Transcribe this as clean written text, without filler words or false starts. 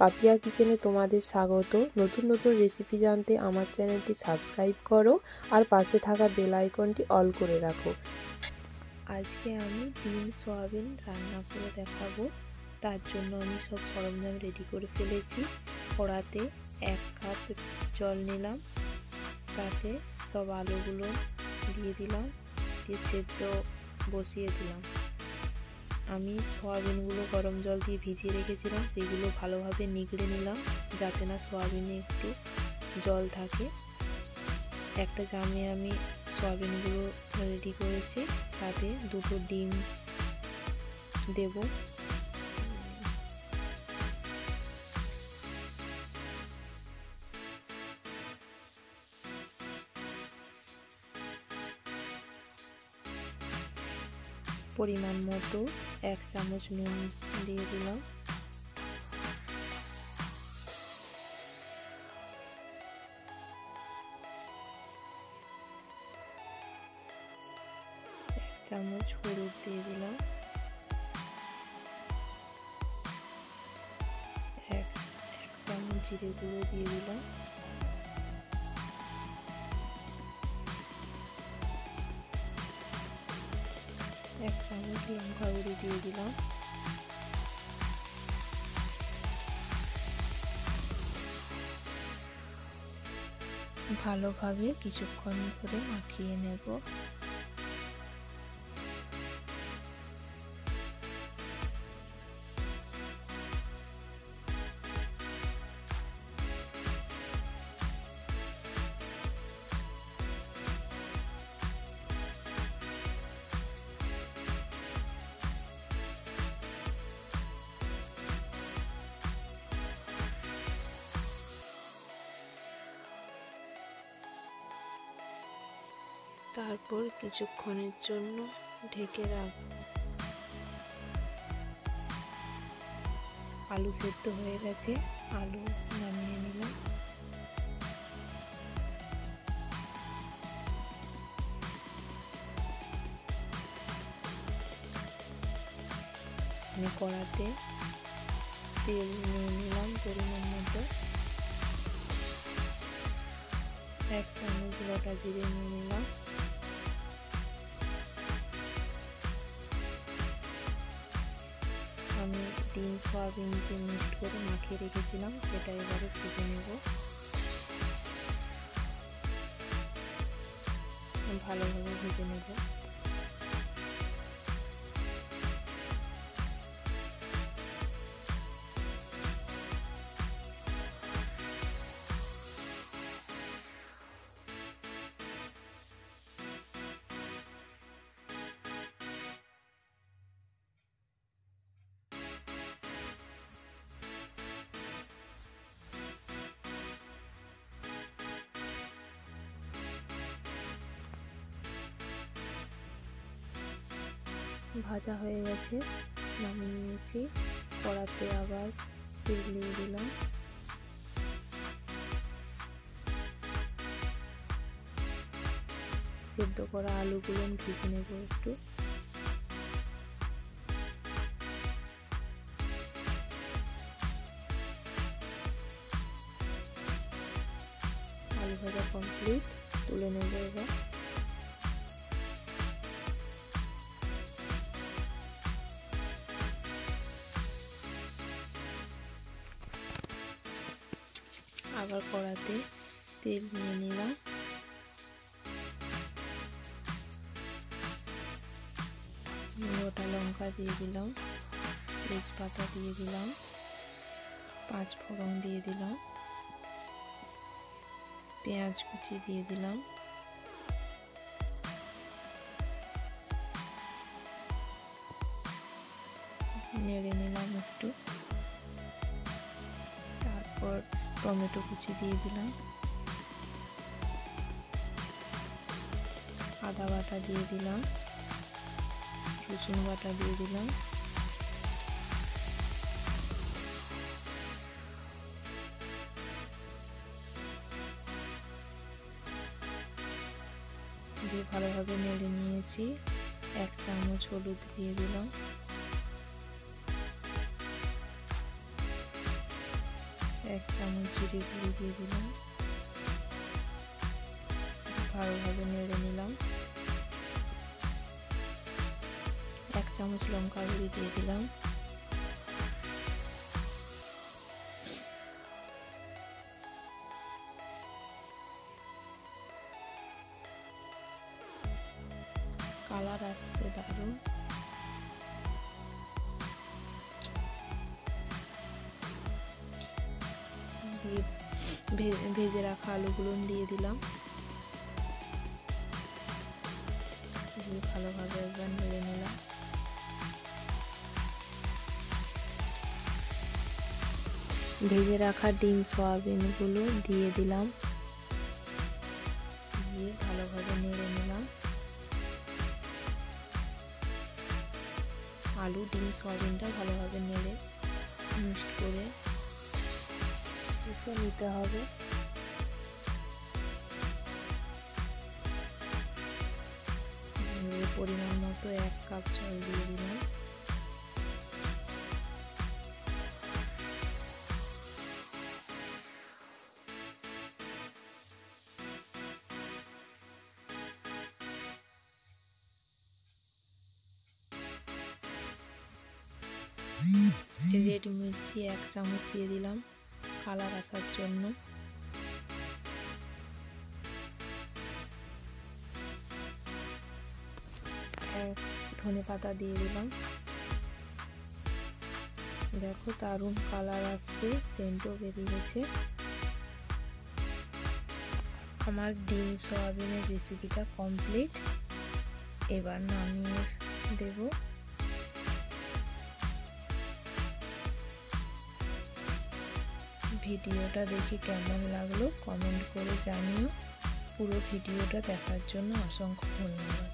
পাপিয়া কিচেনে তোমাদের স্বাগত। নতুন নতুন রেসিপি জানতে আমার চ্যানেলটি সাবস্ক্রাইব করো আর পাশে থাকা বেল আইকনটি অল করে রাখো। আজকে আমি ডিম সয়াবিন রান্না করে দেখাবো। তার জন্য আমি সব সরঞ্জাম রেডি করে ফেলেছি। কড়াতে 1 কাপ জল নিলাম, তাতে সব আলুগুলো দিয়ে দিলাম, দিয়ে সেদ্ধ বসিয়ে দিলাম। আমি সয়াবিনগুলো গরম জল দিয়ে ভিজিয়ে রেখেছিলাম, সেইগুলো ভালোভাবে নিগড়ে নিলাম যাতে না সয়াবিনে একটু জল থাকে। একটা জামে আমি সয়াবিনগুলো রেডি করেছি, তাতে 2টো ডিম দেব। পরিমাণ মতো 1 চামচ নুন দিয়ে দিলাম। চামচ হলুদ দিয়ে দিলাম, 1 চামচ জিরে গুঁড়ো দিয়ে দিলাম, 1 চামচ লঙ্কা গুঁড়ো দিয়ে দিলাম। ভালোভাবে কিছুক্ষণ ধরে মাখিয়ে নেব। তারপর কিছুক্ষণের জন্য ঢেকে রাখব। আলু সেদ্ধ হয়ে গেছে, আলু নামিয়ে নিলাম। আমি কড়াতে তেল নিয়ে নিলাম পরিমাণ মতো, 1 চামচ গোটা জিরে নিয়ে নিলাম, আমি ডিম সয়াবিন যে মিক্সড করে মাখিয়ে রেখেছিলাম সেটা এবারে ভেজে নেব। ভালোভাবে ভেজে নেব। ভাজা হয়ে গেছে, নামিয়ে নিয়েছি। কড়াতে আবার তেল দিয়ে দিলাম, সেদ্ধ করা আলুগুলো ভেজে নেব একটু। আলু ভাজা কমপ্লিট, তুলে নেব এবার। আবার কড়াতে তেল নিয়ে নিলাম, গোটা লঙ্কা দিয়ে দিলাম, তেজপাতা দিয়ে দিলাম, 5 ফোড়ন দিয়ে দিলাম, পেঁয়াজ কুচি দিয়ে দিলাম, নেড়ে নিলাম একটু। তারপর টমেটো কুচি দিয়ে দিলাম, আদা বাটা দিয়ে দিলাম, রসুন বাটা দিয়ে দিলাম, দিয়ে ভালোভাবে নেড়ে নিয়েছি। 1 চামচ হলুদ দিয়ে দিলাম, 1 চামচ জিরে গুঁড়ো দিয়ে দিলাম, ভালোভাবে নেড়ে নিলাম। 1 চামচ লঙ্কা গুঁড়ো দিয়ে দিলাম, কালার আসছে দারুণ। ভেজে রাখা আলুগুলো দিয়ে দিলাম, দিয়ে ভালোভাবে একবার নেড়ে নিলাম। ভেজে রাখা ডিম সয়াবিনগুলো দিয়ে দিলাম, দিয়ে ভালোভাবে নেড়ে নিলাম। আলু ডিম সয়াবিনটা ভালোভাবে নেড়ে মিক্সড করে কষে নিতে হবে। পরিমাণ মতো 1 কাপ জল দিয়ে দিলাম। রেড মির্চি 1 চামচ দিয়ে দিলাম কালার আসার জন্য। ধনেপাতা দিয়ে দিলাম। দেখো দারুণ কালার আসছে, সেন্টও বেরিয়ে গেছে। আমার ডিম সয়াবিনের রেসিপিটা কমপ্লিট। এবার নামিয়ে দেব। ভিডিওটা দেখে কেমন লাগলো কমেন্ট করে জানিও। পুরো ভিডিওটা দেখার জন্য অসংখ্য ধন্যবাদ।